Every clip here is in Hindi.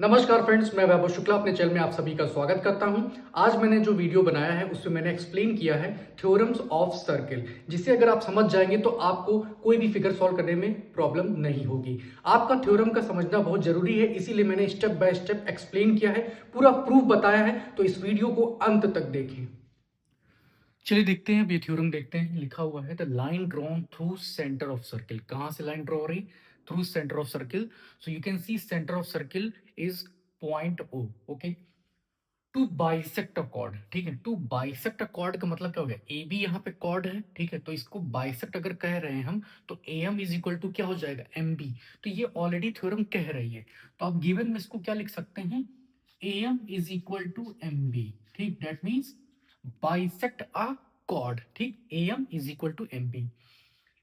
नमस्कार फ्रेंड्स, मैं वैभव शुक्ला अपने चैनल में आप सभी का स्वागत करता हूं। आज मैंने जो वीडियो बनाया है उसमें मैंने एक्सप्लेन किया है थ्योरम्स ऑफ सर्किल, जिसे अगर आप समझ जाएंगे तो आपको कोई भी फिगर सॉल्व करने में प्रॉब्लम नहीं होगी। आपका थ्योरम का समझना बहुत जरूरी है, इसीलिए मैंने स्टेप बाय स्टेप एक्सप्लेन किया है, पूरा प्रूफ बताया है, तो इस वीडियो को अंत तक देखें। चलिए देखते हैं, अब ये थ्योरम देखते हैं। लिखा हुआ है the line drawn through center of circle. कहां से लाइन ड्रॉ हो रही? Through center of circle. So you can see center of circle is point O. Okay, to bisect a chord. ठीक है, टू बाइसेक्ट अ कॉर्ड का मतलब क्या हो गया? ए बी यहाँ पे कॉर्ड है, ठीक है, तो इसको बाइसेक्ट अगर कह रहे हैं हम, तो A M is equal to क्या हो जाएगा? M B. तो ये ऑलरेडी थ्योरम कह रही है, तो आप गिवन में इसको क्या लिख सकते हैं? A M is equal to M B. ठीक, that means bisect a chord. ठीक, A M is equal to M B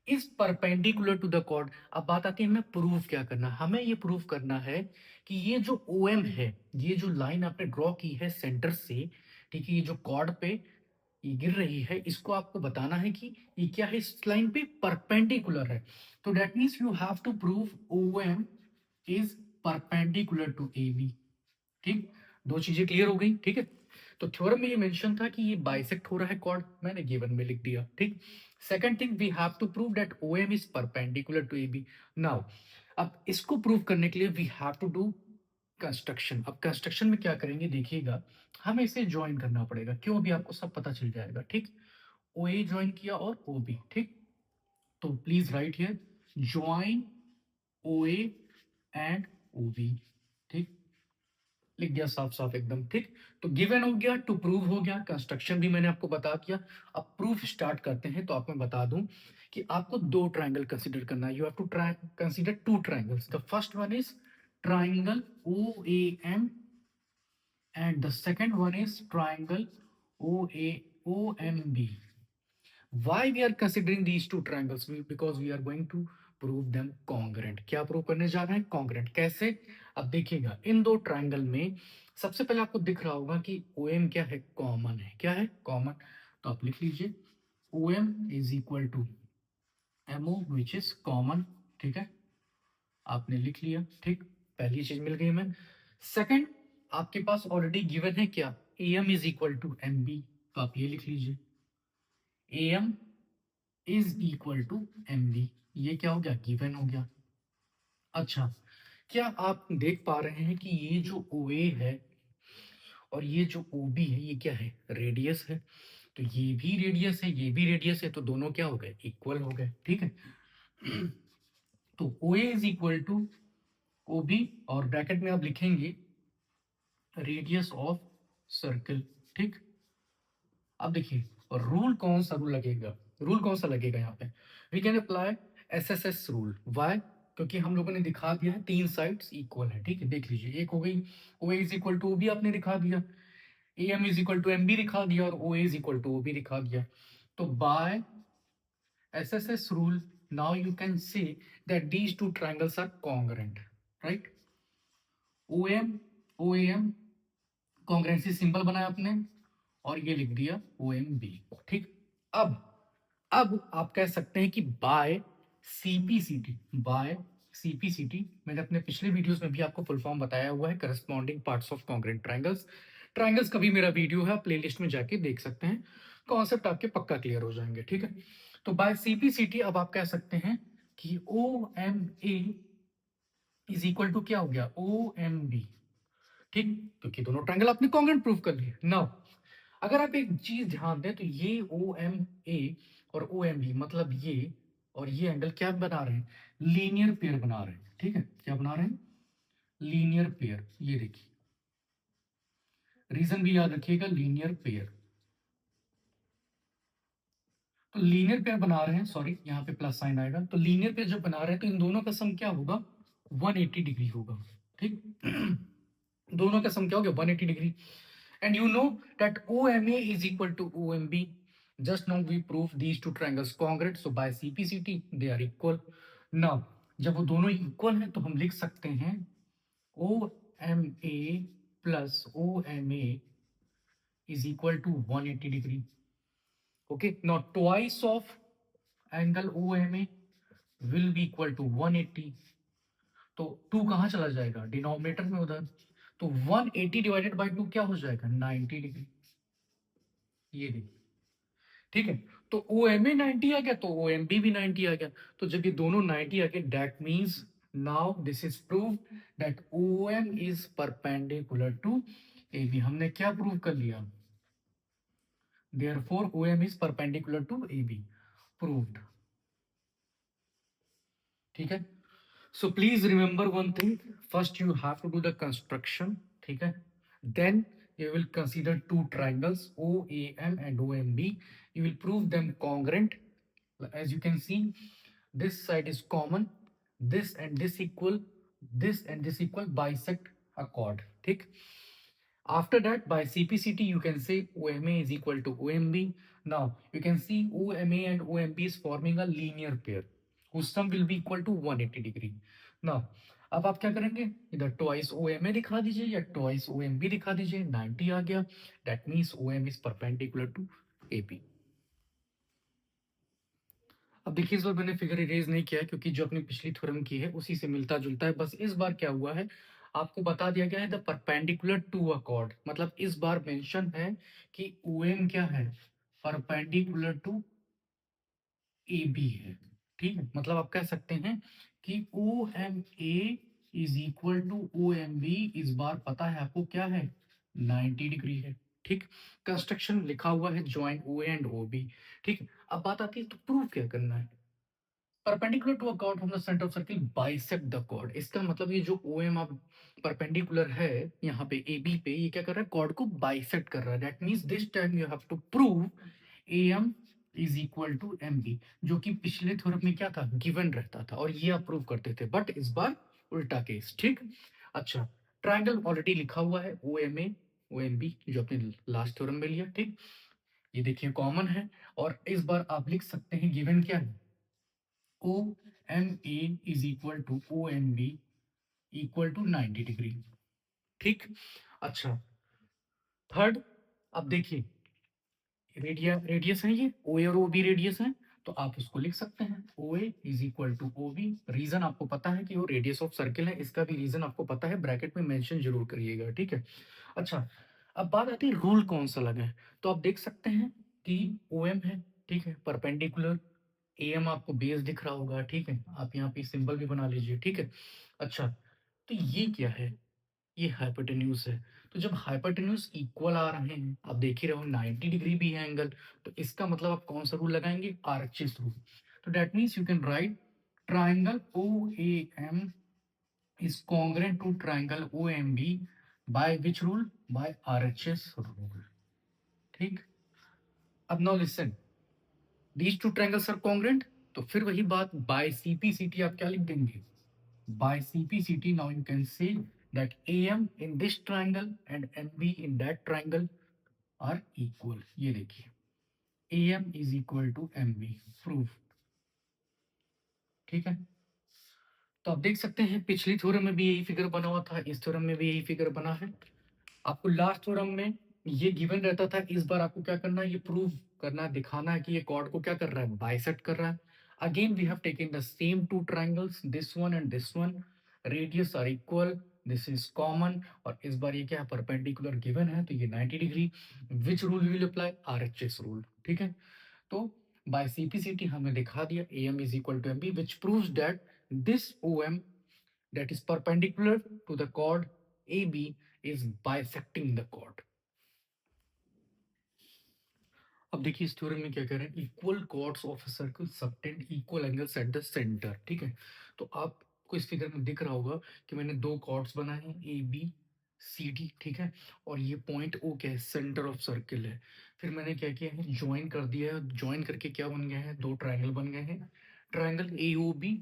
is perpendicular to the chord. अब बात आती है हमें प्रूफ क्या करना। हमें ये प्रूफ करना है कि ये जो ओ एम है, ये जो लाइन आपने ड्रॉ की है सेंटर से, ठीक है, ये जो कॉर्ड पे ये गिर रही है, इसको आपको बताना है कि ये क्या है, इस लाइन पे परपेंडिकुलर है। तो that means you have to prove O M is perpendicular to A B. ठीक, दो चीजें क्लियर हो गई। ठीक है, तो थ्योरम में ये मेंशन था कि ये बाइसेक्ट हो रहा है कॉर्ड, मैंने गिवन में लिख दिया। ठीक, second thing, we have to prove that OM is perpendicular to AB. Now अब इसको प्रूव करने के लिए we have to do construction. अब कंस्ट्रक्शन में क्या करेंगे देखिएगा, हमें इसे ज्वाइन करना पड़ेगा। क्यों? अभी आपको सब पता चल जाएगा। ठीक, ओ ए ज्वाइन किया और ओ बी। ठीक, तो please write here join O A and O B. ठीक, लिख दिया साफ साफ एकदम। ठीक, तो गिवन हो गया, टू प्रूव हो गया, कंस्ट्रक्शन भी मैंने आपको बता दिया। अब प्रूफ स्टार्ट करते हैं। तो आपको मैं बता दूं कि आपको दो ट्रायंगल कंसीडर करना है। You have to try consider two triangles. The first one is triangle O A M and the second one is triangle O M B. Why we are considering these two triangles? Because we are going to prove them congruent. क्या प्रूव करने जा रहे हैं? congruent। कैसे? अब देखिएगा, इन दो ट्रायंगल में सबसे पहले आपको दिख रहा होगा कि OM क्या है? कॉमन है। क्या है? कॉमन। तो आप लिख लीजिए OM is equal to MO which is common. ठीक है, आपने लिख लिया। ठीक, पहली चीज मिल गई हमें। सेकंड, आपके पास ऑलरेडी गिवन है क्या? AM is equal to MB। तो आप ये लिख लीजिए AM is equal to M B. ये क्या हो गया? गिवन हो गया। अच्छा, क्या आप देख पा रहे हैं कि ये जो ओ ए है और ये जो ओ बी है, ये क्या है? रेडियस है। तो ये भी रेडियस है, ये भी रेडियस है, तो दोनों क्या हो गए? इक्वल हो गए। ठीक है, तो O A is equal to O B और ब्रैकेट में आप लिखेंगे रेडियस ऑफ सर्कल। ठीक, अब देखिए रूल कौन सा रूल लगेगा? रूल कौन सा लगेगा यहाँ पे? We can apply SSS rule. Why? क्योंकि हम लोगों ने दिखा दिया है तीन साइड्स इक्वल है। ठीक है, देख लीजिए, एक हो गई O is equal to O B, आपने दिखा दिया, A M is equal to M B दिखा दिया, और O is equal to O B दिखा दिया। तो by SSS rule now you can say that these two triangles are congruent, right? O M congruency symbol बनाया आपने और ये लिख दिया ओ एम बी। ठीक, अब आप कह सकते हैं कि बाय सीपीसीटी, बाय सीपीसीटी, मैंने अपने पिछले वीडियोस में भी आपको फुल फॉर्म बताया हुआ है, corresponding parts of congruent triangles. Triangles का भी मेरा वीडियो है, प्लेलिस्ट में जाके देख सकते हैं, कॉन्सेप्ट आपके पक्का क्लियर हो जाएंगे। ठीक है, तो बाय सीपीसीटी अब आप कह सकते हैं कि O M A is equal to क्या हो गया? O M B. ठीक, क्योंकि दोनों ट्रायंगल आपने कॉन्ग्रेंट प्रूव कर लिए। नाउ अगर आप एक चीज ध्यान दें तो ये ओ एम ए और ओ एम बी, मतलब ये और ये एंगल क्या बना रहे हैं? लीनियर पेयर बना रहे हैं। ठीक है, क्या बना रहे हैं? Linear pair. ये देखिए, रीजन भी याद रखिएगा, लीनियर पेयर। तो लीनियर पेयर बना रहे हैं, सॉरी यहाँ पे प्लस साइन आएगा, तो लीनियर पेयर जब बना रहे हैं तो इन दोनों का सम क्या होगा? 180 डिग्री होगा। ठीक, दोनों का सम क्या हो गया? 180 degree. And you know that OMA is equal to OMB. Just now we proved these two triangles congruent. So by CPCT they are equal. Now जब वो दोनों इक्वल हैं तो हम लिख सकते हैं OMA plus OMA is equal to 180 degree. Okay. Now twice of angle OMA will be equal to 180. तो 2 कहाँ चला जाएगा? डिनोमिनेटर में उधर। तो 180 डिवाइडेड बाय 2 क्या हो जाएगा? 90 डिग्री। ये देखिए, ठीक है। तो ओ एम ए 90 आ गया, तो ओ एम बी भी 90 आ गया। तो जब ये दोनों 90 आ गए, that means now this is prove that O M is perpendicular to A B. हमने क्या प्रूव कर लिया? Therefore, OM is perpendicular to AB. Proved. ठीक है. So please remember one thing. First, you have to do the construction. ठीक है. Then you will consider two triangles OAM and OMB. You will prove them congruent. As you can see, this side is common. This and this equal. This and this equal bisect a chord. ठीक. After that, by CPCT, you can say OMA is equal to OMB. Now, you can see OMA and OMB is forming a linear pair whose sum will be equal to 180 degree. Now, अब आप क्या करेंगे? इधर ट्वाइस OMA दिखा दीजिए या ट्वाइस OMB दिखा दीजिए। 90 आ गया, that means OM is perpendicular to AB। अब देखिए, इस बार मैंने फिगर इरेज नहीं किया है क्योंकि जो अपनी पिछली थ्योरम की है उसी से मिलता जुलता है। बस इस बार क्या हुआ है, आपको बता दिया गया है the perpendicular to a chord. मतलब इस बार मेंशन है कि OM क्या है? परपेंडिकुलर टू AB है। ठीक है, मतलब आप कह सकते हैं कि OMA is equal to OMB। इस बार पता है आपको क्या है? 90 डिग्री है। ठीक, कंस्ट्रक्शन लिखा हुआ है ज्वाइन OA एंड OB। ठीक है, अब बात आती है तो प्रूफ क्या करना है? Perpendicular to a chord from the center of circle bisect the chord. इसका मतलब ये जो OM आप परपेंडिकुलर है यहाँ पे AB पे, ये क्या कर रहा है? कॉर्ड को बाइसेक्ट कर रहा है। That means this time you have to prove AM is equal to MB, जो कि पिछले थ्योरम में क्या था? गिवन रहता था और ये आप प्रूव करते थे, बट इस बार उल्टा केस। ठीक, अच्छा, ट्रायंगल ऑलरेडी लिखा हुआ है OMA OMB जो आपने लास्ट थ्योरम में लिया। ठीक, ये देखिए कॉमन है और इस बार आप लिख सकते हैं गिवन क्या है? OMA is equal to OMB equal to 90 degree. ठीक, अच्छा, थर्ड, अब देखिए रेडियस है, ये ओ और ओ बी रेडियस है, तो आप उसको लिख सकते हैं OA is equal to OB। Reason आपको पता है कि वो रेडियस ऑफ सर्किल है, इसका भी रीजन आपको पता है, ब्रैकेट में मेंशन जरूर करिएगा। ठीक है, अच्छा, अब बात आती है रूल कौन सा लगा है। तो आप देख सकते हैं कि OM है, ठीक है, परपेंडिकुलर। AM आपको बेस दिख रहा होगा। ठीक है, आप यहाँ पे सिंबल भी बना लीजिए। ठीक है, अच्छा, तो ये क्या है? ये हाइपोटेन्यूज है। तो जब हाइपोटेन्यूज इक्वल आ रहे हैं, आप देख ही रहे हो 90 डिग्री भी है एंगल, तो इसका मतलब आप कौन सा रूल लगाएंगे? RHS rule. तो that means you can write triangle OAM is congruent to triangle OMB by which rule? By RHS rule. ठीक, अब now listen, these two triangles are congruent, तो फिर वही बात, बाय CPCT आप क्या लिख देंगे? By CPCT, now you can say that AM in this triangle and MB in that triangle are equal. ये देखिए, AM is equal to MB, proof। ठीक है, तो आप देख सकते हैं पिछली थ्योरम में भी यही फिगर बना हुआ था, इस थ्योरम में भी यही फिगर बना है। आपको लास्ट थ्योरम में ये गिवन रहता था, इस बार आपको क्या करना है? ये प्रूव करना है, दिखाना है कि ये कॉर्ड को क्या कर रहा है? बाइसेक्ट कर रहा है। Again we have taken the same two triangles, this one and this one, radius are equal, this is common, और इस बार ये क्या है? परपेंडिकुलर गिवन है, तो ये 90 degree. Which rule will apply? RHS rule. ठीक है, तो बाय सीपीसीटी हमने दिखा दिया AM is equal to MB, which proves that this OM that is perpendicular to the chord AB is bisecting the chord। अब देखिए इस थ्योरम में क्या कह रहे हैं? Equal chords of a circle subtend equal angles at the centre. ठीक है, तो आपको इस फिगर में दिख रहा होगा कि मैंने दो कॉर्ड्स बनाए हैं ABCD। ठीक है, और ये पॉइंट O क्या है? सेंटर ऑफ सर्किल है। फिर मैंने क्या किया है? ज्वाइन कर दिया है। ज्वाइन करके क्या बन गया है? दो ट्राइंगल बन गए हैं, triangle AOB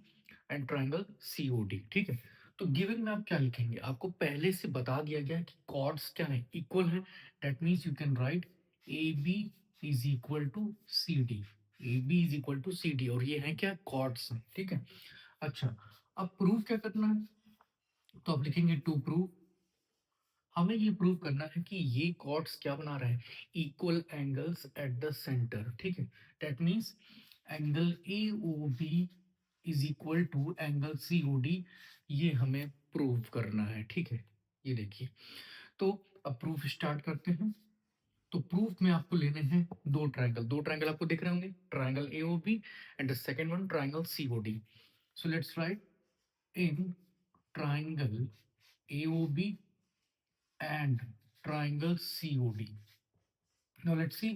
and triangle COD। ठीक है, तो गिवन में आप क्या लिखेंगे? आपको पहले से बता दिया गया है कि कॉर्ड्स क्या है? इक्वल है। That means you can write AB is equal to CD। AB is equal to CD, और ये है क्या? कॉर्ड्स। ठीक है, अच्छा, अब प्रूफ क्या करना है? तो आप लिखेंगे टू प्रूव, हमें ये प्रूव करना है कि ये कॉर्ड्स क्या बना रहे हैं? Equal angles at the centre. ठीक है, that means angle AOB is equal to angle C O D, ये हमें प्रूव करना है। ठीक है, ये देखिए, तो अब प्रूफ स्टार्ट करते हैं। तो प्रूफ में आपको लेने हैं दो ट्रायंगल आपको दिख रहे होंगे, triangle AOB and the second one triangle COD. So let's write in triangle AOB and triangle COD. Now let's see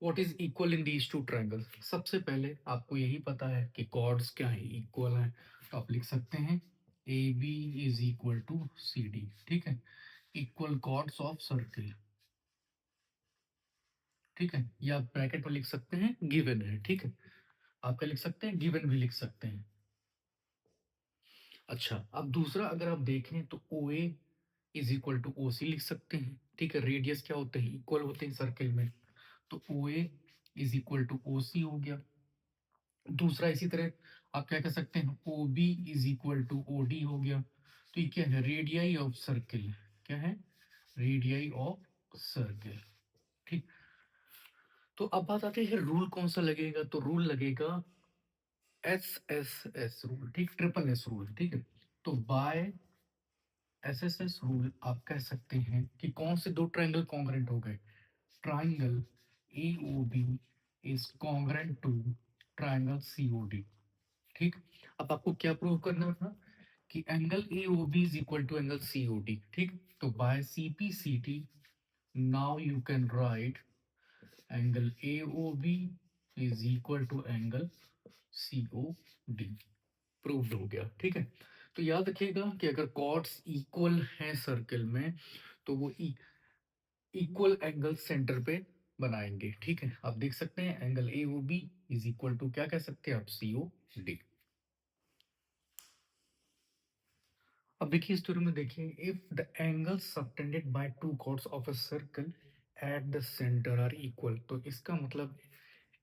what is equal in these two triangle. सबसे पहले आपको यही पता है कि कॉर्ड्स क्या है, इक्वल है, तो आप लिख सकते हैं A B is equal to C D. ठीक है, इक्वल कॉर्ड्स ऑफ सर्किल। ठीक है, या आप ब्रैकेट में लिख सकते हैं गिवन है। ठीक है, आप क्या लिख सकते हैं, गिवन भी लिख सकते हैं। अच्छा, अब दूसरा अगर आप देखें तो O A is equal to ओ सी लिख सकते हैं। ठीक है, रेडियस क्या होते हैं, इक्वल होते हैं सर्किल में, तो O A is equal to ओ सी हो गया। दूसरा इसी तरह आप क्या कह सकते हैं, O B is equal to O D हो गया। तो ये क्या है, रेडियाई ऑफ सर्किल। क्या है, रेडियाई ऑफ सर्किल। ठीक, तो अब बात आती है रूल कौन सा लगेगा, तो रूल लगेगा एस एस एस रूल। ठीक, ट्रिपल एस रूल। ठीक है, तो by S S S rule आप कह सकते हैं कि कौन से दो ट्रायंगल कॉन्ग्रेंट हो गए, triangle A O B is congruent to triangle C O D. ठीक, अब आपको क्या प्रूव करना था कि angle A O B is equal to angle C O D. ठीक, तो by C P C T now you can write angle A O B is equal to angle C O D. Proved हो गया। ठीक है, तो याद रखिएगा कि अगर कॉर्ड्स इक्वल हैं सर्किल में तो वो इक्वल एंगल सेंटर पे बनाएंगे। ठीक है, आप देख सकते हैं angle A O B is equal to क्या कह सकते हैं आप, सी ओ डी। अब देखिए इस थ्योरम में देखिए, if the angle subtended by two chords of a circle at the center are equal, तो इसका मतलब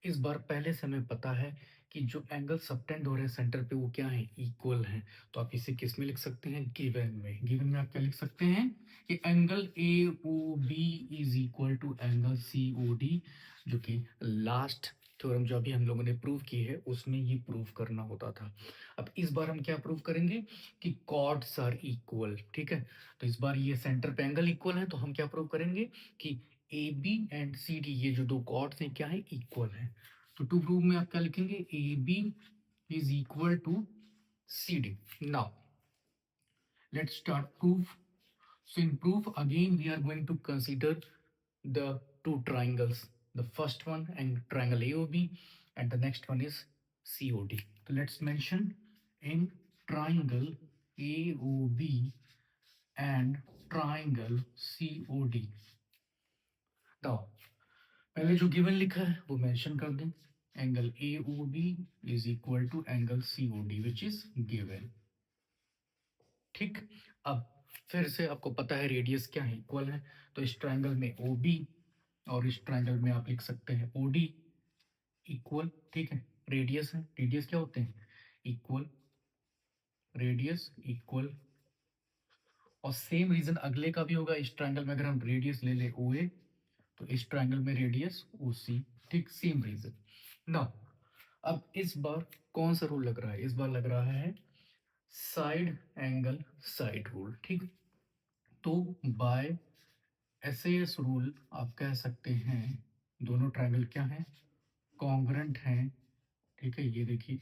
इस बार पहले से हमें पता है कि जो एंगल सबटेंड हो रहे हैं सेंटर पे वो क्या है, इक्वल है। तो आप इसे किस में लिख सकते हैं, गिवन में। गिवन में आप क्या लिख सकते हैं कि angle A O B is equal to angle C O D, जो कि लास्ट थ्योरम जो अभी हम लोगों ने प्रूव की है उसमें ये प्रूव करना होता था। अब इस बार हम क्या प्रूव करेंगे कि कॉर्ड्स आर इक्वल। ठीक है, तो इस बार ये सेंटर पे एंगल इक्वल है, तो हम क्या प्रूव करेंगे कि A B and C D, ये जो दो कॉर्ड्स हैं क्या है, इक्वल है। तो टू प्रूव में आप क्या लिखेंगे, A B is equal to C D. Now let's start proof. So in proof again we are going to consider the two triangles. The first one and triangle AOB and the next one is COD. So let's mention in triangle AOB and triangle COD. Now पहले जो गिवन लिखा है वो मेंशन कर दें, angle AOB is equal to angle COD which is given. ठीक, अब फिर से आपको पता है रेडियस क्या है, इक्वल है, तो इस ट्रायंगल में ओ बी और इस ट्रायंगल में आप लिख सकते हैं ओ डी इक्वल। ठीक है, रेडियस है, रेडियस क्या होते हैं, इक्वल, रेडियस इक्वल। और सेम रीजन अगले का भी होगा, इस ट्रायंगल में अगर हम रेडियस ले ले ओ ए तो इस ट्रायंगल में रेडियस ओ सी। ठीक, सेम रीजन। नाउ अब इस बार कौन सा रूल लग रहा है, इस बार लग रहा है साइड एंगल साइड रूल। ठीक, तो बाय एसएएस रूल आप कह सकते हैं दोनों ट्रायंगल क्या हैं, कॉन्ग्रेंट हैं। ठीक है, ये देखिए,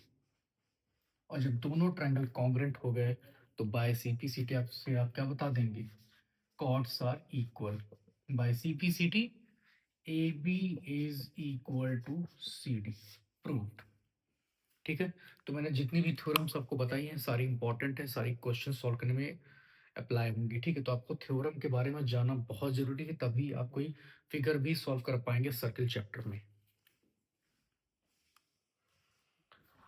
और जब दोनों ट्रायंगल कॉन्ग्रेंट हो गए तो बाय सीपीसीटी आपसे आप क्या बता देंगे, chords are equal. By CPCT A B is equal to C D, proved. ठीक है, तो मैंने जितनी भी थ्योरम्स आपको बताई हैं सारी इंपॉर्टेंट है, सारी क्वेश्चन सॉल्व करने में अप्लाई होंगी। ठीक है, तो आपको थ्योरम के बारे में जानना बहुत जरूरी है, तभी आप कोई फिगर भी सॉल्व कर पाएंगे सर्किल चैप्टर में।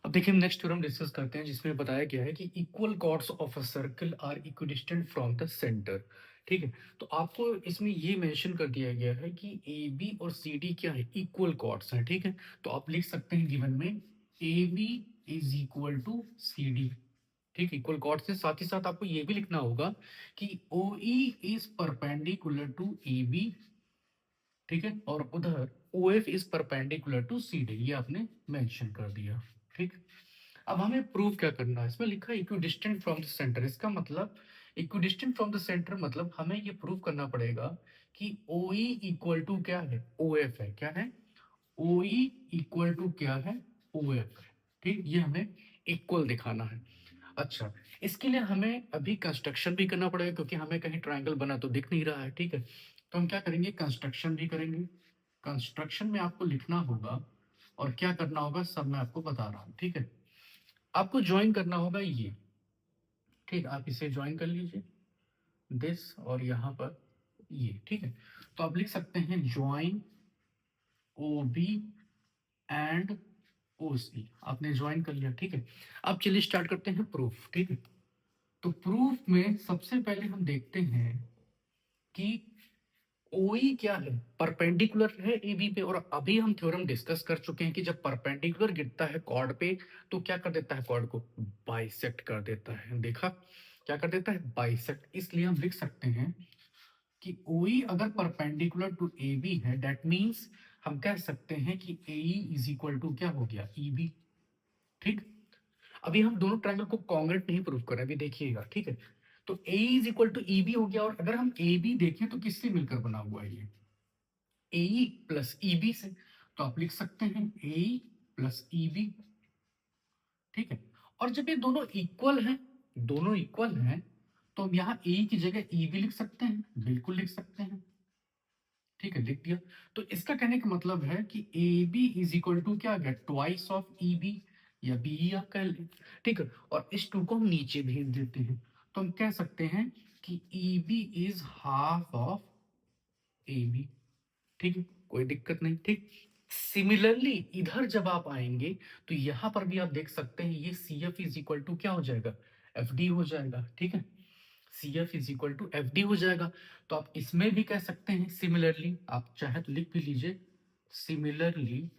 अब देखिए हम नेक्स्ट थ्योरम डिस्कस करते हैं जिसमें बताया गया है कि equal chords of a circle are equidistant from the centre. ठीक है, तो आपको इसमें ये मेंशन कर दिया गया है कि ए बी और सी डी क्या है, इक्वल कॉर्ड्स हैं। ठीक है, तो आप लिख सकते हैं गिवन में A B is equal to C D. ठीक, इक्वल कॉर्ड्स से साथ ही साथ आपको ये भी लिखना होगा कि O E is perpendicular to A B. ठीक है, और उधर O F is perpendicular to C D, ये आपने मेंशन कर दिया। ठीक, अब हमें प्रूव क्या करना है, इसमें लिखा है इक्विडिस्टेंट फ्रॉम द सेंटर। इसका मतलब इक्विडिस्टेंट फ्रॉम द सेंटर मतलब हमें ये प्रूव करना पड़ेगा कि OE इक्वल टू क्या है, OF है। क्या है? OE इक्वल टू क्या है, OF है। ठीक, ये हमें इक्वल दिखाना है। अच्छा, इसके लिए हमें अभी कंस्ट्रक्शन भी करना पड़ेगा क्योंकि हमें कहीं ट्रायंगल बना तो दिख नहीं रहा है। ठीक है, तो हम क्या करेंगे, कंस्ट्रक्शन भी करेंगे। कंस्ट्रक्शन में आपको लिखना होगा और क्या करना होगा सब मैं आपको बता रहा हूँ। ठीक है, आपको ज्वाइन करना होगा ये। ठीक, आप इसे ज्वाइन कर लीजिए, दिस और यहाँ पर ये। ठीक है, तो आप लिख सकते हैं ज्वाइन OB एंड OC। आपने ज्वाइन कर लिया। ठीक है, अब चलिए स्टार्ट करते हैं प्रूफ। ठीक है, तो प्रूफ में सबसे पहले हम देखते हैं कि OE क्या है, परपेंडिकुलर है AB पे। और अभी हम थ्योरम डिस्कस कर चुके हैं कि जब परपेंडिकुलर गिरता है कॉर्ड पे तो क्या कर देता है, कॉर्ड को बाइसेक्ट कर देता है। देखा, क्या कर देता है, बाइसेक्ट। इसलिए हम लिख सकते हैं कि OE अगर परपेंडिकुलर टू AB है, दैट मींस हम कह सकते हैं कि AE इज इक्वल टू क्या हो गया, EB। ठीक, अभी हम दोनों ट्रायंगल को कॉन्ग्रुएंट नहीं प्रूव कर रहे, अभी देखिएगा। ठीक है, तो AE is equal to EB हो गया। और अगर हम AB देखें तो किससे मिलकर बना हुआ है ये, AE प्लस EB से। तो आप लिख सकते हैं AE प्लस EB। ठीक है, और जब ये दोनों इक्वल हैं, दोनों इक्वल हैं, तो हम यहाँ AE की जगह EB लिख सकते हैं, बिल्कुल लिख सकते हैं। ठीक है, लिख दिया। तो इसका कहने का मतलब है कि AB इज इक्वल टू क्या आ गया, ट्वाइस ऑफ EB या BE आप कह लें। ठीक है, और इस टू को हम नीचे भेज देते हैं, तो हम कह सकते हैं कि EB is half of AB। ठीक है, कोई दिक्कत नहीं। ठीक, सिमिलरली इधर जब आप आएंगे तो यहां पर भी आप देख सकते हैं ये CF इज इक्वल टू क्या हो जाएगा, FD हो जाएगा। ठीक है, CF is equal to FD हो जाएगा। तो आप इसमें भी कह सकते हैं सिमिलरली, आप चाहे तो लिख भी लीजिए, similarly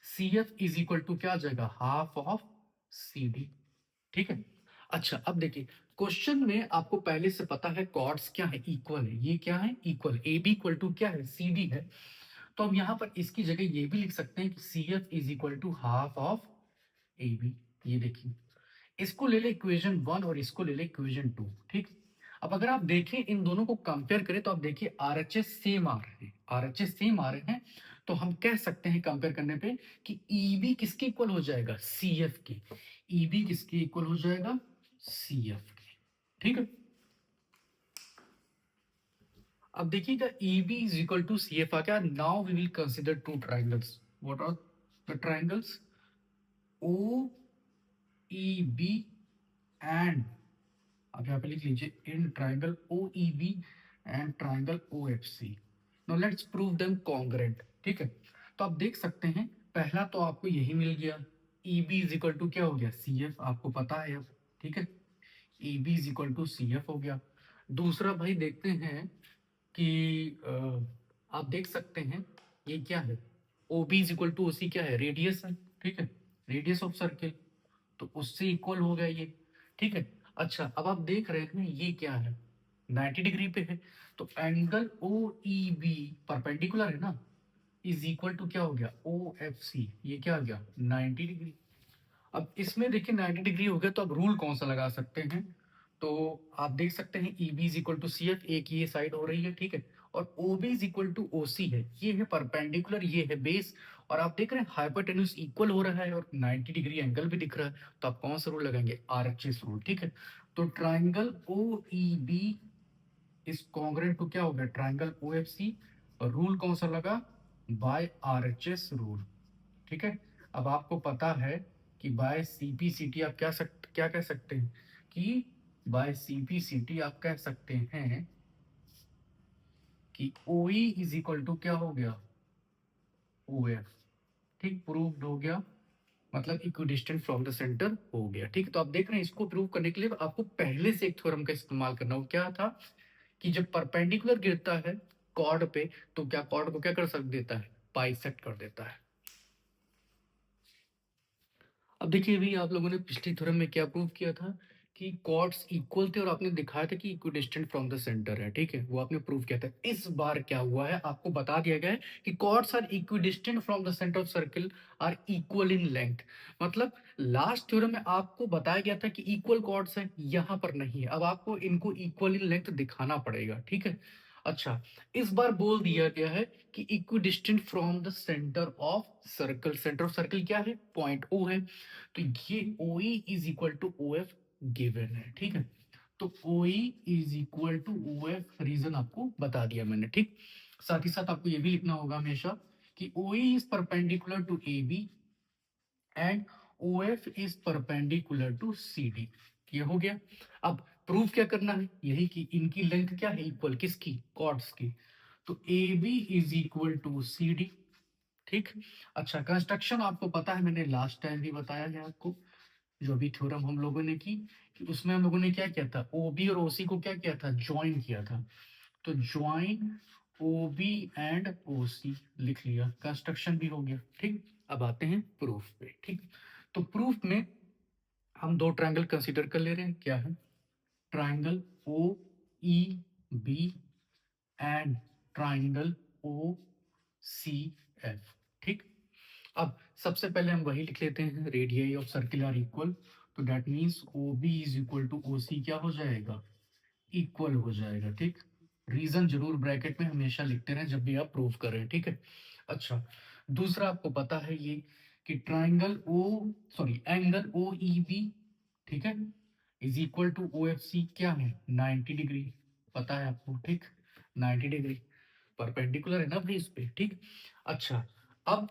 CF is equal to क्या आ जाएगा, हाफ ऑफ CD। ठीक है, अच्छा अब देखिए, क्वेश्चन में आपको पहले से पता है कॉर्ड्स क्या है, इक्वल है। ये क्या है, इक्वल। AB इक्वल टू क्या है, CD है। तो हम यहां पर इसकी जगह ये भी लिख सकते हैं कि CF is equal to half of AB। ये देखिए, इसको ले ले इक्वेशन 1 और इसको ले ले इक्वेशन 2। ठीक, अब अगर आप देखें इन दोनों को कंपेयर करें तो आप देखिए RHS सेम आ रहे हैं, RHS सेम आ रहे हैं। तो हम कह सकते हैं कंपेयर करने पे कि EB किसके इक्वल हो जाएगा, CF के। EB किसके इक्वल हो जाएगा, CF के। ठीक है, अब देखिएगा EB is equal to CF आ गया। Now we will consider two triangles. What are the triangles, OEB and, अब यहाँ पे लिख लीजिए in triangle OEB and triangle OFC। Now let's prove them congruent. ठीक है, तो आप देख सकते हैं पहला तो आपको यही मिल गया, EB इज इक्वल टू क्या हो गया, CF, आपको पता है अब। ठीक है, EB is equal to CF हो गया। दूसरा भाई देखते हैं कि आप देख सकते हैं ये क्या है, OB is equal to OC क्या है, रेडियस है। ठीक है, रेडियस ऑफ सर्किल, तो उससे इक्वल हो गया ये। ठीक है, अच्छा अब आप देख रहे हैं ये क्या है, 90 डिग्री पे है। तो एंगल OEB परपेंडिकुलर है ना, इज इक्वल टू क्या हो गया, OFC। ये क्या आ गया, 90 डिग्री। अब इसमें देखिए 90 डिग्री हो गया, तो अब रूल कौन सा लगा सकते हैं, तो आप देख सकते हैं EB is equal to CF, एक ये साइड हो रही है। ठीक है, और OB is equal to OC है, ये है परपेंडिकुलर, ये है बेस। और आप देख रहे हैं हाइपोटेन्यूज इक्वल हो रहा है और 90 डिग्री एंगल भी दिख रहा है। तो आप कौन सा रूल लगाएंगे, RHS रूल। ठीक है, तो triangle OEB is congruent to क्या हो गया, ट्राइंगल OFC। और रूल कौन सा लगा, बाय RHS रूल। ठीक है, अब आपको पता है कि बाय CP/CT आप क्या कह सकते हैं, कि बाय CP/CT आप कह सकते हैं कि OE इज इक्वल टू क्या हो गया, OF। ठीक, प्रूव्ड हो गया, मतलब इक्विडिस्टेंट फ्रॉम द सेंटर हो गया। ठीक, तो आप देख रहे हैं इसको प्रूव करने के लिए आपको पहले से एक थ्योरम का इस्तेमाल करना हो, क्या था कि जब परपेंडिकुलर गिरता है कॉर्ड पे तो क्या कॉर्ड को क्या कर सक देता है, बाइसेक्ट कर देता है। अब देखिए, अभी आप लोगों ने पिछली थ्योरम में क्या प्रूव किया था कि कॉर्ड्स इक्वल थे और आपने दिखाया था कि इक्विडिस्टेंट फ्रॉम द सेंटर है, ठीक है? वो आपने प्रूव किया था। इस बार क्या हुआ है, आपको बता दिया गया है कि chords are equidistant from the center of circle are equal in length. मतलब लास्ट थ्योरम में आपको बताया गया था कि इक्वल कॉर्ड्स हैं, यहाँ पर नहीं है। अब आपको इनको इक्वल इन लेंथ दिखाना पड़ेगा, ठीक है? अच्छा, इस बार बोल दिया गया है कि equidistant from the center of circle. Center of circle क्या है? पॉइंट ओ है। तो ये OE is equal to OF given है, ठीक है? तो OE is equal to OF reason आपको बता दिया मैंने, ठीक? साथ ही साथ आपको ये भी लिखना होगा हमेशा कि OE is perpendicular to AB and OF is perpendicular to CD। ये हो गया। अब प्रूफ क्या करना है? यही कि इनकी लेंथ क्या है? इक्वल। किसकी? कॉर्ड्स की। तो AB is equal to CD, ठीक। अच्छा, कंस्ट्रक्शन आपको पता है, मैंने लास्ट टाइम भी बताया है आपको, जो भी थ्योरम हम लोगों ने की, कि उसमें हम लोगों ने क्या किया था? OB और OC को क्या किया था? ज्वाइन किया था। तो ज्वाइन OB एंड OC लिख लिया, कंस्ट्रक्शन भी हो गया, ठीक। अब आते हैं प्रूफ पे, ठीक। तो प्रूफ में हम दो ट्रायंगल कंसीडर कर ले रहे हैं। क्या है? Triangle OEB and triangle OCF, ठीक। अब सबसे पहले हम वही लिख लेते हैं, radius of circle are equal. तो that means OB is equal to OC क्या हो जाएगा? इक्वल हो जाएगा, ठीक। रीजन जरूर ब्रैकेट में हमेशा लिखते रहें जब भी आप प्रूव करें, ठीक है? अच्छा, दूसरा आपको पता है ये कि एंगल OEB, ठीक है, इज इक्वल टू OFC क्या है? 90 डिग्री। पता है आपको, ठीक। 90 डिग्री परपेंडिकुलर है ना भाई इस पे, ठीक। अच्छा, अब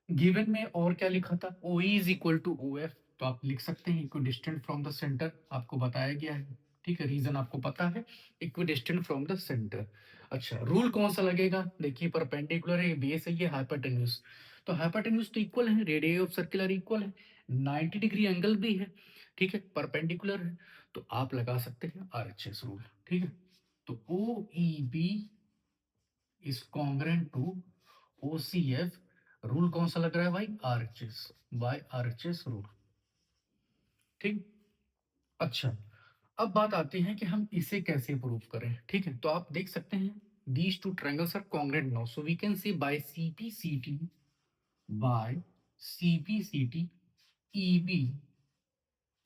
गिवन में और क्या लिखा था? OE is equal to OF। तो आप लिख सकते हैं इक्विडिस्टेंट फ्रॉम द सेंटर, आपको बताया गया है, ठीक है? रीजन आपको पता है, इक्विडिस्टेंट फ्रॉम द सेंटर। अच्छा, रूल कौन सा लगेगा? देखिए, परपेंडिकुलर है, बेस है, ये हाइपोटेन्यूज। तो हाइपोटेन्यूज तो इक्वल है, रेडियस ऑफ सर्कुलर इक्वल है, 90 डिग्री एंगल भी है, ठीक है, परपेंडिकुलर है। तो आप लगा सकते हैं RHS रूल, ठीक है? तो OEB is congruent to OCF। Rule कौन सा लग रहा है भाई? RHS, बाय RHS रूल, ठीक। अच्छा, अब बात आती है कि हम इसे कैसे प्रूव करें, ठीक है? तो आप देख सकते हैं these two triangles are congruent now, so we can say by CPCT EB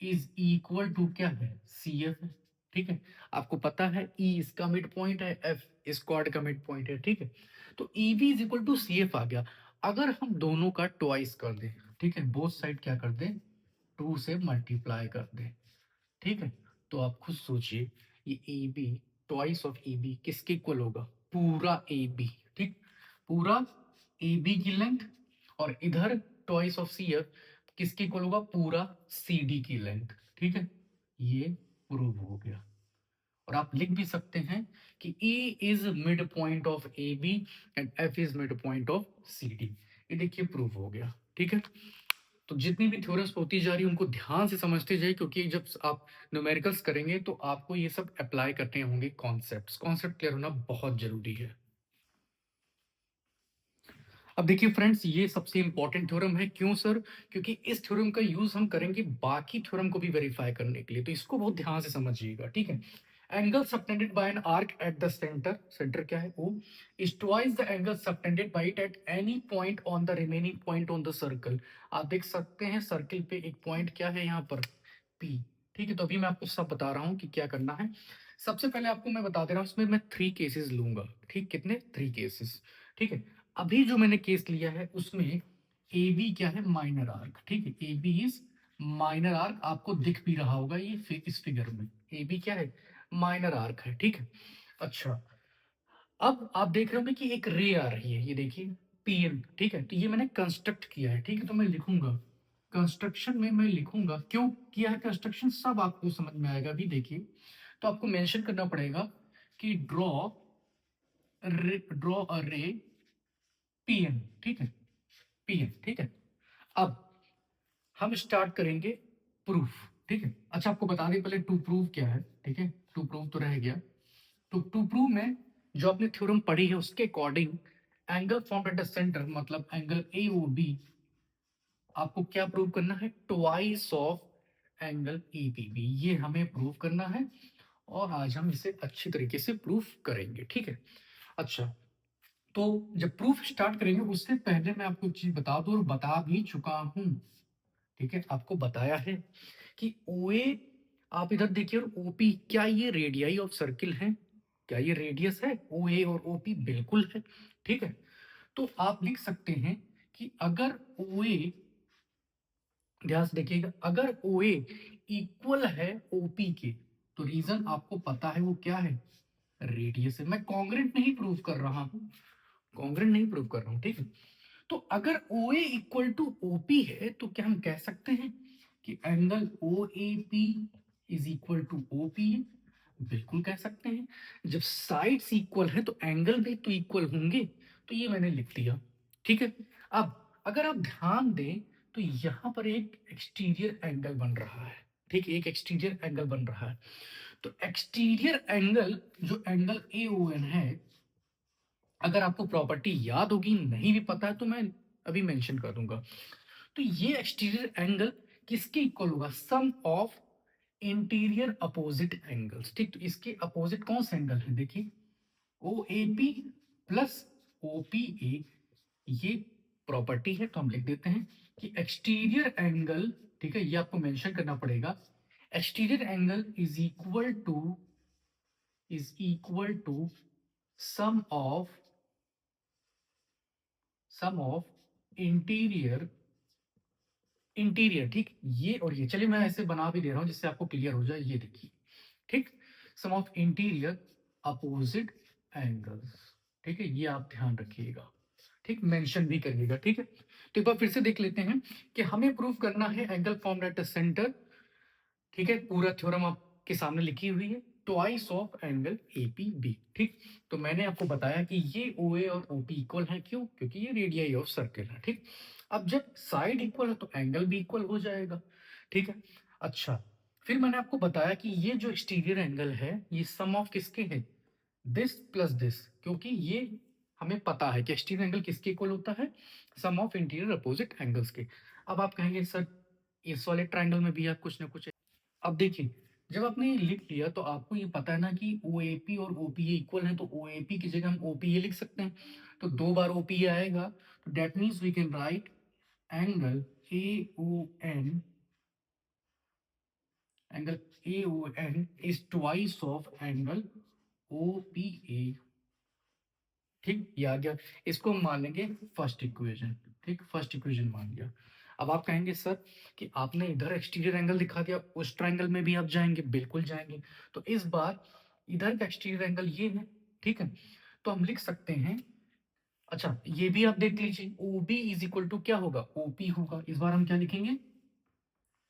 is equal to क्या है? CF है, ठीक है? आपको पता है E इसका मिड पॉइंट है, F इस कॉर्ड का मिड पॉइंट है, ठीक है? तो EB is equal to CF आ गया। अगर हम दोनों का ट्वाइस कर दें, ठीक है, बोथ साइड क्या कर दें? 2 से मल्टीप्लाई कर दें, ठीक है? तो आप खुद सोचिए, ये AB ट्वाइस ऑफ EB किसके इक्वल होगा? पूरा AB, ठीक। पूरा AB की लेंथ, और इधर ट्वाइस ऑफ CF किसके इक्वल होगा? पूरा CD की लेंथ, ठीक है? ये प्रूव हो गया। और आप लिख भी सकते हैं कि E is mid point of AB and F is mid point of CD। ये देखिए प्रूव हो गया, ठीक है? तो जितनी भी थ्योरम्स होती जा रही है उनको ध्यान से समझते जाइए, क्योंकि जब आप न्यूमेरिकल्स करेंगे तो आपको ये सब अप्लाई करने होंगे। कॉन्सेप्ट क्लियर होना बहुत जरूरी है। अब देखिए फ्रेंड्स, ये सबसे इंपॉर्टेंट थ्योरम है। क्यों सर? क्योंकि इस थ्योरम का यूज हम करेंगे बाकी थ्योरम को भी वेरीफाई करने के लिए, तो इसको बहुत ध्यान से समझिएगा, ठीक है? Angle subtended bye an arc eight the centre, centre क्या है? O is twice the angle subtended bye it at any point on the remaining point on the circle. आप देख सकते हैं सर्कल पे एक पॉइंट क्या है यहाँ पर? P, ठीक है? तो अभी मैं आपको सब बता रहा हूँ कि क्या करना है। सबसे पहले आपको मैं बता दे रहा हूँ, इसमें मैं 3 केसेस लूंगा, ठीक? कितने? 3 केसेस, ठीक है? अभी जो मैंने केस लिया है उसमें AB क्या है? माइनर आर्क, ठीक है? AB इज माइनर आर्क, आपको दिख भी रहा होगा ये इस फिगर में। AB क्या है? माइनर आर्क है, ठीक है? अच्छा, अब आप देख रहे होंगे कि एक रे आ रही है, ये देखिए PM, ठीक है? तो ये मैंने कंस्ट्रक्ट किया है, ठीक है? तो मैं लिखूंगा कंस्ट्रक्शन में, मैं लिखूंगा क्यों किया है कंस्ट्रक्शन, सब आपको समझ में आएगा। अभी देखिए, तो आपको मेंशन करना पड़ेगा कि ड्रॉ अ रे PM, ठीक है? PM, ठीक है? अब हम स्टार्ट करेंगे प्रूफ, ठीक है? अच्छा, आपको बता दें पहले टू प्रूव क्या है, ठीक है? टू प्रूव तो रह गया। तो टू प्रूव में जो आपने थ्योरम पढ़ी है उसके according angle form eight the centre, मतलब एंगल AOB, आपको क्या प्रूव करना है? ट्वाइस ऑफ एंगल ईपीबी, ये हमें प्रूव करना है और आज हम इसे अच्छी तरीके से प्रूफ करेंगे, ठीक है। अच्छा, तो जब प्रूफ स्टार्ट करेंगे उससे पहले मैं आपको एक चीज बता दूं और बता भी चुका हूं, ठीक है। आपको बताया है कि ओए, आप इधर देखिए, और ओपी, क्या ये रेडियाई ऑफ सर्किल है? क्या ये रेडियस है? ओए और ओपी बिल्कुल है, ठीक है। तो आप लिख सकते हैं कि अगर ओए, ध्यान से देखिएगा, अगर ओए इक्वल है ओपी के, तो रीजन आपको पता है वो क्या है, रेडियस है। मैं कॉन्ग्रेंट नहीं प्रूव कर रहा हूं, कॉन्ग्रेंट नहीं प्रूव कर रहा हूं, ठीक है। तो अगर OA इक्वल टू OP है तो क्या हम कह सकते हैं कि angle OAP is equal to OP? बिल्कुल कह सकते हैं। जब साइड्स इक्वल है तो एंगल भी तो इक्वल होंगे, तो ये मैंने लिख दिया, ठीक है। अब अगर आप ध्यान दें तो यहां पर एक एक्सटीरियर एंगल बन रहा है, ठीक है, एक एक्सटीरियर एंगल बन रहा है। तो एक्सटीरियर एंगल, जो एंगल AON है, अगर आपको प्रॉपर्टी याद होगी, नहीं भी पता है तो मैं अभी मेंशन कर दूंगा। तो ये एक्सटीरियर एंगल किसके इक्वल होगा? Sum of interior opposite angles, ठीक। तो इसके अपोजिट कौन सा एंगल है? देखिए, O A P plus O P A, ये प्रॉपर्टी है। तो हम लिख देते हैं कि एक्सटीरियर एंगल, ठीक है, ये आपको मेंशन करना पड़ेगा, exterior angle is equal to sum of interior, interior, ठीक, ये और ये, चलिए मैं ऐसे बना भी दे रहा हूं जिससे आपको क्लियर हो जाए, ये देखिए, ठीक, सम ऑफ इंटीरियर अपोजिट एंगल्स, ठीक है, ये आप ध्यान रखिएगा, ठीक, मेंशन भी करिएगा, ठीक है। तो एक बार फिर से देख लेते हैं कि हमें प्रूव करना है angle formed at the centre, ठीक है। पूरा थ्योरम आपके सामने लिखी हुई है, ट्वाइस ऑफ एंगल एपीबी, ठीक। तो मैंने आपको बताया कि ये ओए और ओपी इक्वल है, क्यों? क्योंकि ये रेडियाई ऑफ सर्किल है, ठीक। अब जब साइड इक्वल है तो एंगल भी इक्वल हो जाएगा, ठीक है। अच्छा, फिर मैंने आपको बताया कि ये जो एक्सटीरियर एंगल है ये सम ऑफ किसके है? दिस प्लस दिस, क्योंकि ये हमें पता है कि एक्सटीरियर एंगल किसके इक्वल होता है? सम ऑफ इंटीरियर अपोजिट एंगल्स के। अब आप कहेंगे सर इस वाले ट्रायंगल में भी आप कुछ ना कुछ, अब देखिए, जब आपने ये लिख लिया तो आपको ये पता है ना कि OAP और OPA इक्वल है, तो OAP की जगह हम OPA लिख सकते हैं। तो दो बार OPA आएगा, तो that means we can write angle AON, angle AON is twice of angle OPA, ठीक, ये आ गया। इसको हम मान लेंगे फर्स्ट इक्वेशन, ठीक, फर्स्ट इक्वेशन मान लिया। अब आप कहेंगे सर कि आपने इधर एक्सटीरियर एंगल दिखा दिया, उस ट्रायंगल में भी आप जाएंगे? बिल्कुल जाएंगे। तो इस बार इधर का एक्सटीरियर एंगल ये है, ठीक है। तो हम लिख सकते हैं, अच्छा ये भी आप देख लीजिए, O B is equal to क्या होगा? ओपी होगा। इस बार हम क्या लिखेंगे?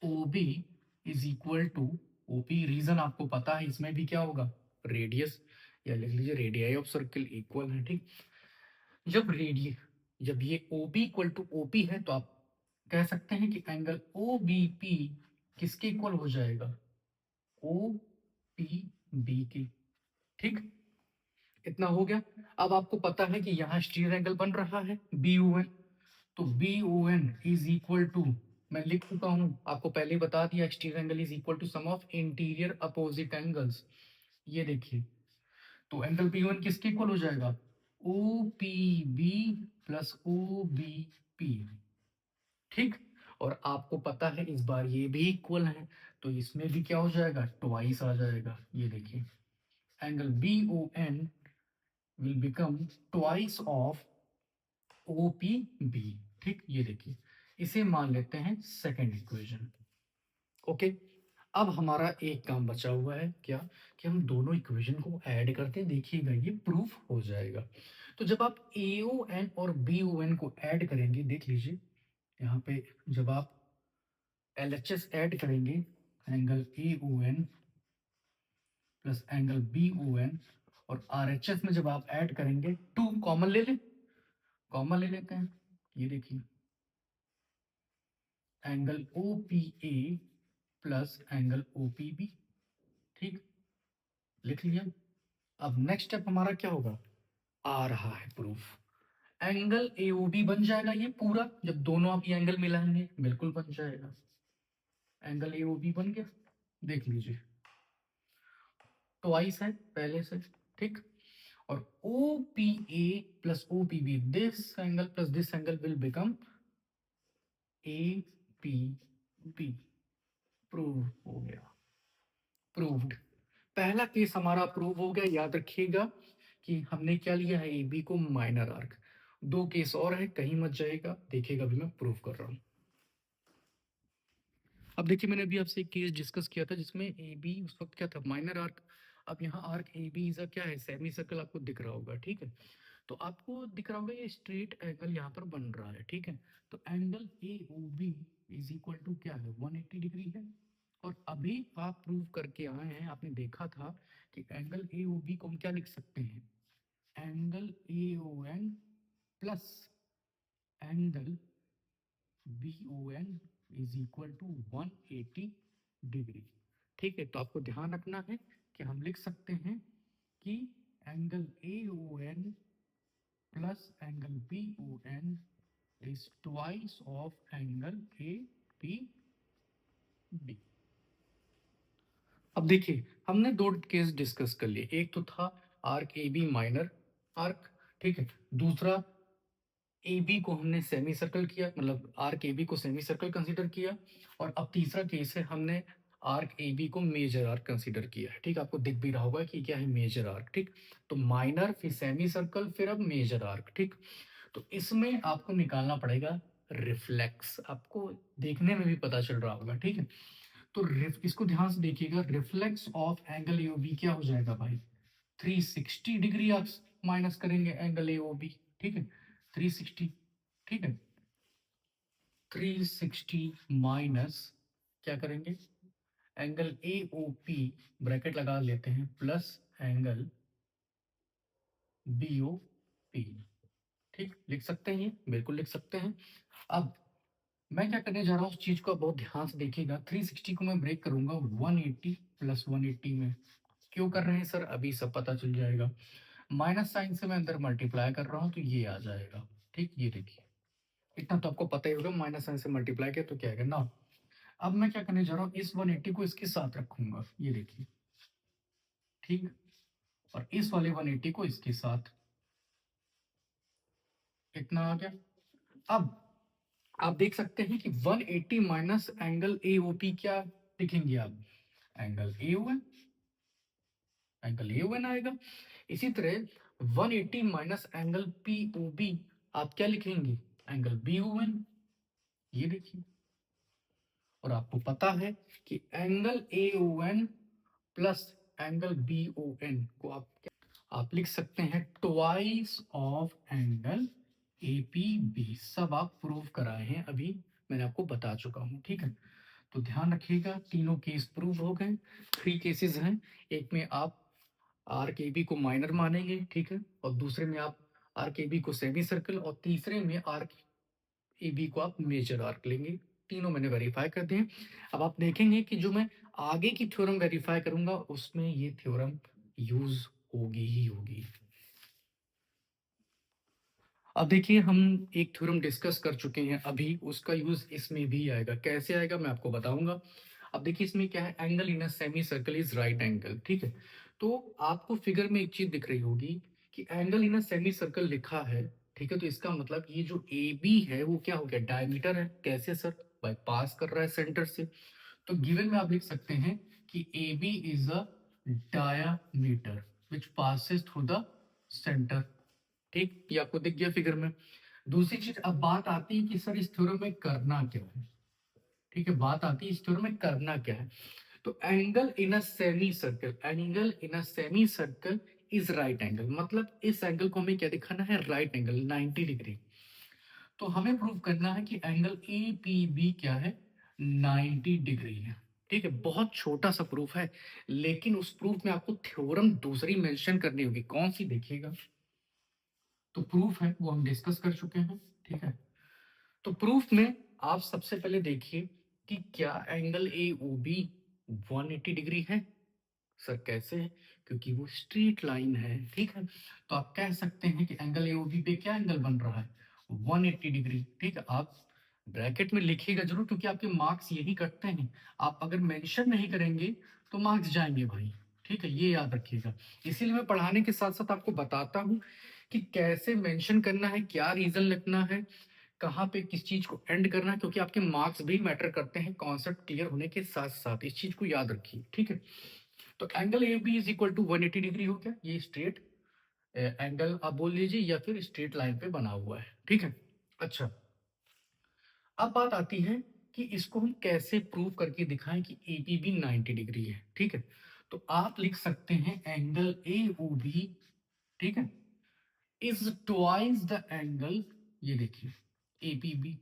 O B is equal to OP. Reason आपको पता है, इसमें भी क्या होगा? रेडियस, या लिख लीजिए रेडियाई ऑफ सर्किल इक्वल है, ठीक। जब रेडिय जब ये O B equal to O P है तो आप कह सकते हैं कि एंगल ओ बी पी किसके इक्वल हो जाएगा? ओ पी बी के, ठीक। इतना हो गया। अब आपको पता है कि यहाँ स्टीरियर एंगल बन रहा है बी ओ एन, तो B O N is equal to, मैं लिख चुका हूं, आपको पहले ही बता दिया, exterior angle is equal to sum of interior opposite angles. ये देखिए, तो एंगल बी वन किसके इक्वल हो जाएगा? O P B plus O B P, ठीक। और आपको पता है इस बार ये भी इक्वल है, तो इसमें भी क्या हो जाएगा? ट्वाइस आ जाएगा। ये देखिए, angle B O N will become twice of O P B, ठीक। ये देखिए, इसे मान लेते हैं सेकेंड इक्वेशन, ओके। अब हमारा एक काम बचा हुआ है, क्या? कि हम दोनों इक्वेशन को ऐड करते हैं, देखिएगा ये प्रूफ हो जाएगा। तो जब आप AON और BON को ऐड करेंगे, देख लीजिए यहाँ पे, जब आप LHS ऐड करेंगे, angle AON plus angle BON, और RHS में जब आप ऐड करेंगे, टू कॉमन ले लें, कॉमन ले लेते हैं, ये देखिए angle OPA plus angle OPB, ठीक, लिख लिया। अब नेक्स्ट स्टेप हमारा क्या होगा? आ रहा है प्रूफ, एंगल AOB बन जाएगा ये पूरा, जब दोनों आप ये एंगल मिलाएंगे बिल्कुल बन जाएगा। एंगल ए ओ बी बन गया, देख लीजिए, ट्वाइस है पहले से, ठीक। और O P A plus O P B, this angle plus this angle will become A P B. Prove हो गया, प्रूव्ड। पहला केस हमारा प्रूव हो गया। याद रखिएगा कि हमने क्या लिया है, ए बी को माइनर आर्क। दो केस और है, कहीं मत जाएगा, देखिएगा अभी मैं प्रूव कर रहा हूं। अब देखिए, मैंने अभी आपसे एक केस डिस्कस किया था जिसमें ए बी उस वक्त क्या था, माइनर आर्क। अब यहाँ आर्क ए बी इज क्या है, सेमी सर्कल, आपको दिख रहा होगा, ठीक है। तो आपको दिख रहा होगा ये स्ट्रेट एंगल यहाँ पर बन रहा है, ठीक है। तो angle A O B is equal to क्या है, 180 डिग्री है। और अभी आप प्रूव करके आए हैं, आपने देखा था कि एंगल ए ओ बी को हम क्या लिख सकते हैं, angle A O N plus angle B O N is equal to 180 degree, ठीक है। तो आपको ध्यान रखना है कि हम लिख सकते हैं कि angle A O N plus angle B O N is twice of angle A P B. अब देखिए, हमने दो केस डिस्कस कर लिए, एक तो था arc A B minor arc, ठीक है। दूसरा ए बी को हमने सेमी सर्कल किया, मतलब आर्क ए बी को सेमी सर्कल कंसीडर किया। और अब तीसरा केस है, हमने आर्क ए बी को मेजर आर्क कंसीडर किया है, ठीक। आपको दिख भी रहा होगा कि क्या है, मेजर आर्क, ठीक। तो माइनर, फिर सेमी सर्कल, फिर अब मेजर आर्क, ठीक। तो इसमें आपको निकालना पड़ेगा रिफ्लेक्स, आपको देखने में भी पता चल रहा होगा, ठीक है। तो इसको ध्यान से देखिएगा, reflex of angle A O B क्या हो जाएगा भाई, 360 डिग्री आप माइनस करेंगे एंगल ए ओ बी, ठीक है, 360, ठीक है। 360 माइनस क्या करेंगे, angle A O P, bracket लगा लेते हैं, plus angle B O P, ठीक। लिख सकते हैं, बिल्कुल लिख सकते हैं। अब मैं क्या करने जा रहा हूँ, उस चीज को बहुत ध्यान से देखिएगा। 360 को मैं ब्रेक करूंगा 180 प्लस 180 में। क्यों कर रहे हैं सर, अभी सब पता चल जाएगा। माइनस साइन से मैं अंदर मल्टीप्लाई कर रहा हूं तो ये आ जाएगा, ठीक। ये देखिए, इतना तो आपको पता ही होगा, माइनस साइन से मल्टीप्लाई किया तो क्या आएगा ना। अब मैं क्या करने जा रहा हूँ, इस 180 को इसके साथ रखूंगा, ये देखिए, ठीक। और इस वाले 180 को इसके साथ, इतना आ गया। अब आप देख सकते हैं कि 180 minus angle A O P क्या लिखेंगे आप, angle A O N, angle A O N आएगा। इसी तरह 180 minus angle P O B आप क्या लिखेंगे, एंगल बी ओ एन, ये देखिए। और आपको पता है कि angle A O N plus angle B O N को आप लिख सकते हैं twice of angle A P B. सब आप प्रूव कराए हैं, अभी मैंने आपको बता चुका हूं, ठीक है। तो ध्यान रखिएगा, तीनों केस प्रूव हो गए। 3 केसेस हैं, एक में आप आर के बी को माइनर मानेंगे, ठीक है। और दूसरे में आप आर के बी को सेमी सर्कल, और तीसरे में आर ए बी को आप मेजर आर्क लेंगे। तीनों मैंने वेरीफाई कर दिए। अब आप देखेंगे कि जो मैं आगे की थ्योरम वेरीफाई करूंगा उसमें ये थ्योरम यूज होगी ही होगी। अब देखिए, हम एक थ्योरम डिस्कस कर चुके हैं अभी, उसका यूज इसमें भी आएगा। कैसे आएगा मैं आपको बताऊंगा। अब देखिए, इसमें क्या है, angle in a semi circle is right angle, ठीक है। तो आपको फिगर में एक चीज दिख रही होगी कि angle in a semi circle लिखा है, ठीक है। तो इसका मतलब ये जो ए बी है वो क्या हो गया, डायमीटर है। कैसे सर, बाय पास कर रहा है सेंटर से। तो गिवन में आप लिख सकते हैं कि A B is a diameter which passes through the centre, ठीक। ये आपको दिख गया फिगर में। दूसरी चीज, अब बात आती है कि सर इस थ्योरम में करना क्या है, ठीक है। बात आती है इस थ्योरम में करना क्या है। तो angle in a semi circle, angle in a semi circle is right angle, मतलब इस एंगल को हमें क्या दिखाना है, राइट एंगल 90 डिग्री। तो हमें प्रूव करना है कि एंगल ए पी बी क्या है, 90 डिग्री है, ठीक है। बहुत छोटा सा प्रूफ है, लेकिन उस प्रूफ में आपको थ्योरम दूसरी मेंशन करनी होगी। कौन सी, देखिएगा। तो प्रूफ है वो हम डिस्कस कर चुके हैं, ठीक है। तो प्रूफ में आप सबसे पहले देखिए कि क्या angle A O B 180 degree है। सर कैसे है, क्योंकि वो स्ट्रेट लाइन है, ठीक है। तो आप कह सकते हैं कि एंगल ए ओ बी पे क्या एंगल बन रहा है, 180 डिग्री, ठीक है। आप ब्रैकेट में लिखिएगा जरूर, क्योंकि आपके मार्क्स यही कटते हैं। आप अगर मेंशन नहीं करेंगे तो मार्क्स जाएंगे भाई, ठीक है, ये याद रखिएगा। इसीलिए मैं पढ़ाने के साथ साथ आपको बताता हूँ कि कैसे मेंशन करना है, क्या रीजन लिखना है, कहाँ पे किस चीज को एंड करना है, क्योंकि आपके मार्क्स भी मैटर करते हैं कॉन्सेप्ट क्लियर होने के साथ साथ। इस चीज को याद रखिए, ठीक है। तो angle A B is equal to 180 degree हो गया, ये स्ट्रेट एंगल आप बोल लीजिए या फिर स्ट्रेट लाइन पे बना हुआ है, ठीक है। अच्छा, अब बात आती है कि इसको हम कैसे प्रूव करके दिखाएं कि एपीबी 90 डिग्री है, ठीक है। तो आप लिख सकते हैं एंगल ए ओ बी, ठीक है, इज ट्वाइस द एंगल, ये देखिए, एपीबी,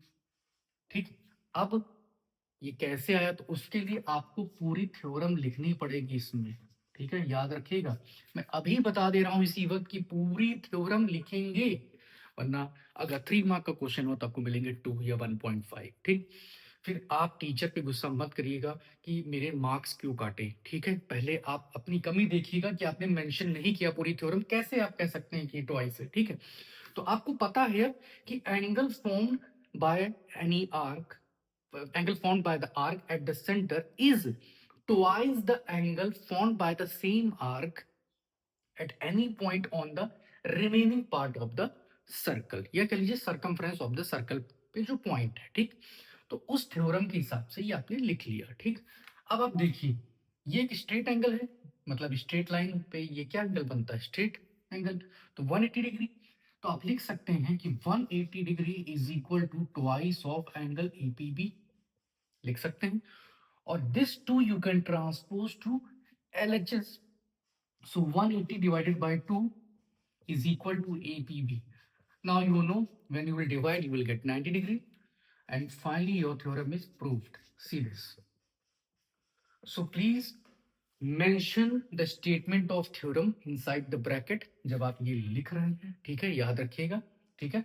ठीक है। अब ये कैसे आया, तो उसके लिए आपको पूरी थ्योरम लिखनी पड़ेगी इसमें, ठीक है, याद रखिएगा। मैं अभी बता दे रहा हूं इसी वक्त की पूरी थ्योरम लिखेंगे, वरना अगर 3 मार्क का क्वेश्चन हो तो आपको मिलेंगे 2 या 1.5, ठीक। फिर आप टीचर पे गुस्सा मत करिएगा कि मेरे मार्क्स क्यों काटे, ठीक है। पहले आप अपनी कमी देखिएगा कि आपने मेंशन नहीं किया पूरी थ्योरम, कैसे आप कह सकते हैं कि ट्वाइस है, ठीक है। तो आपको पता है कि angle formed by any arc, angle formed by the arc at the center is twice the angle formed by the same arc at any point on the remaining part of the circle, या कह लीजिए circumference of the circle पे जो पॉइंट है, ठीक। तो उस थ्योरम के हिसाब से ये आपने लिख लिया, ठीक। अब आप देखिए, ये एक स्ट्रेट एंगल है, मतलब स्ट्रेट लाइन पे ये क्या एंगल बनता है, स्ट्रेट एंगल, तो 180 डिग्री। तो आप लिख सकते हैं कि 180 degree is equal to twice of angle APB, लिख सकते हैं। और this two you can transpose to LHS, so 180 divided by 2 is equal to APB. Now you know when you will divide you will get 90 degree, and finally your theorem is proved. See this. So please mention the statement of theorem inside the bracket जब आप ये लिख रहे हैं, ठीक है, याद रखिएगा, ठीक है।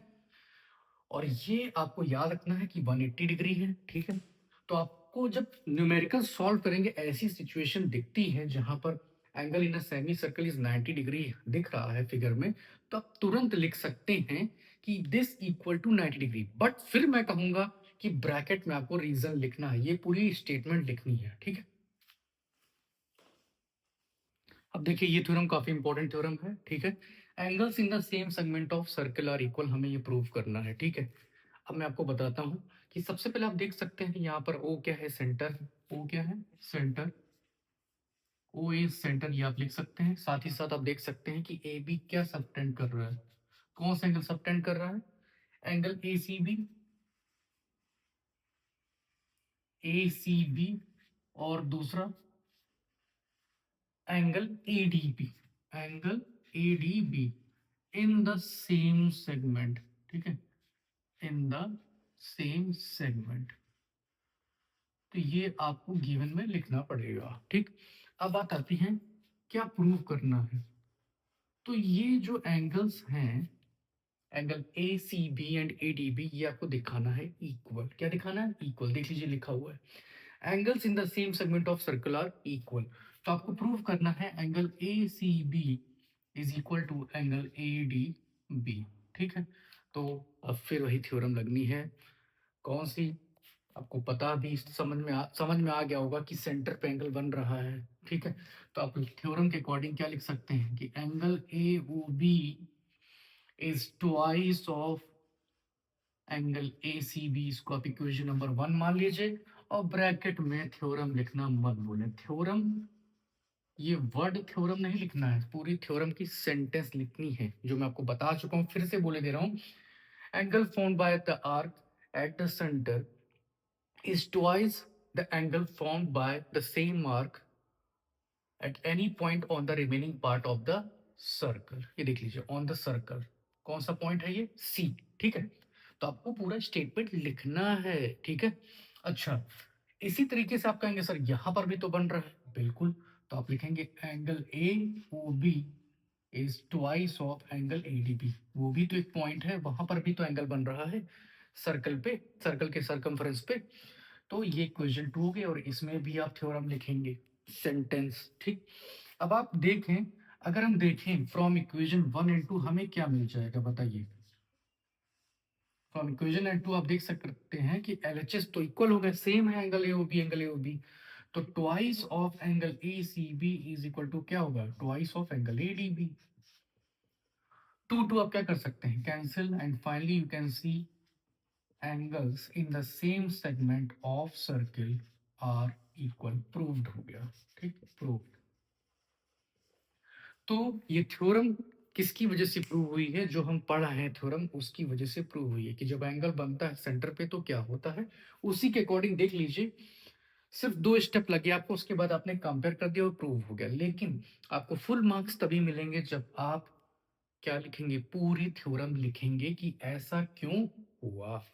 और ये आपको याद रखना है कि 180 डिग्री है, ठीक है। तो आपको जब न्यूमेरिकल सॉल्व करेंगे ऐसी सिचुएशन दिखती है जहां पर angle in a semi circle is 90 degree दिख रहा है फिगर में, तो आप तुरंत लिख सकते हैं कि this equal to 90 degree. But फिर मैं कहूंगा कि ब्रैकेट में आपको रीजन लिखना है, ये पूरी स्टेटमेंट लिखनी है, ठीक है। अब देखिए ये थ्योरम काफी इंपॉर्टेंट थ्योरम है, ठीक है। Angles in the same segment of circle are equal, हमें ये प्रूव करना है, ठीक है। अब मैं आपको बताता हूं कि सबसे पहले आप देख सकते हैं यहाँ पर ओ क्या है, सेंटर, ओ क्या है, सेंटर, ओ इज सेंटर, ये आप लिख सकते हैं। साथ ही साथ आप देख सकते हैं कि ए बी क्या सबटेंड कर रहा है, कौन सा एंगल सबटेंड कर रहा है, angle A C B, A C B, और दूसरा angle A D B, angle A D B in the same segment, ठीक है, इन द सेम सेगमेंट। तो ये आपको गिवन में लिखना पड़ेगा, ठीक। अब बात आती है क्या प्रूव करना है। तो ये जो एंगल्स हैं, angle A C B and A D B, ये आपको दिखाना है इक्वल। क्या दिखाना है, इक्वल। देख लीजिए लिखा हुआ है angles in the same segment of circle are equal. तो आपको प्रूव करना है angle A C B is equal to angle A D B, ठीक है। तो अब फिर वही थ्योरम लगनी है, कौन सी, आपको पता भी समझ में आ गया होगा कि सेंटर पे एंगल बन रहा है, ठीक है। तो आप थ्योरम के अकॉर्डिंग क्या लिख सकते हैं कि angle A O B is twice of angle A C B, इसको आप इक्वेशन नंबर 1 मान लीजिए। और ब्रैकेट में थ्योरम लिखना मत भूलें, थ्योरम, ये वर्ड थ्योरम नहीं लिखना है, पूरी थ्योरम की सेंटेंस लिखनी है, जो मैं आपको बता चुका हूं, फिर से बोले दे रहा हूं। Angle formed by the arc eight the centre is twice the angle formed by the same arc at any point on the remaining part of the circle। ये देख लीजिए ऑन द सर्कल, कौन सा पॉइंट है ये, सी, ठीक है। तो आपको पूरा स्टेटमेंट लिखना है, ठीक है। अच्छा, इसी तरीके से आप कहेंगे सर यहां पर भी तो बन रहा है, बिल्कुल। तो आप लिखेंगे angle A O B is twice of angle A D B, वो भी तो एक पॉइंट है, वहां पर भी तो एंगल बन रहा है सर्कल पे, सर्कल के सर्कमफ्रेंस पे। तो ये इक्वेशन 2 हो गए, और इसमें भी आप थ्योरम लिखेंगे, सेंटेंस, ठीक। अब आप देखें, अगर हम देखें फ्रॉम इक्वेशन 1 एंड 2 हमें क्या मिल जाएगा बताइए। फ्रॉम इक्वेशन एंड टू आप देख सकते हैं कि LHS तो इक्वल हो गए, सेम है एंगल AOB एंगल AOB, तो twice of angle ACB is equal to क्या होगा, twice of angle ADB। Two two आप क्या कर सकते हैं, cancel, and finally you can see angles in the same segment of circle are equal, proved हो गया, ठीक, प्रूव्ड। तो ये थ्योरम किसकी वजह से प्रूव हुई है, जो हम पढ़ रहे हैं थ्योरम उसकी वजह से प्रूव हुई है कि जब एंगल बनता है सेंटर पे तो क्या होता है, उसी के अकॉर्डिंग देख लीजिए। सिर्फ 2 स्टेप लगे आपको, उसके बाद आपने कंपेयर कर दिया और प्रूव हो गया। लेकिन आपको फुल मार्क्स तभी मिलेंगे जब आप क्या लिखेंगे, पूरी थ्योरम लिखेंगे कि ऐसा क्यों हुआ।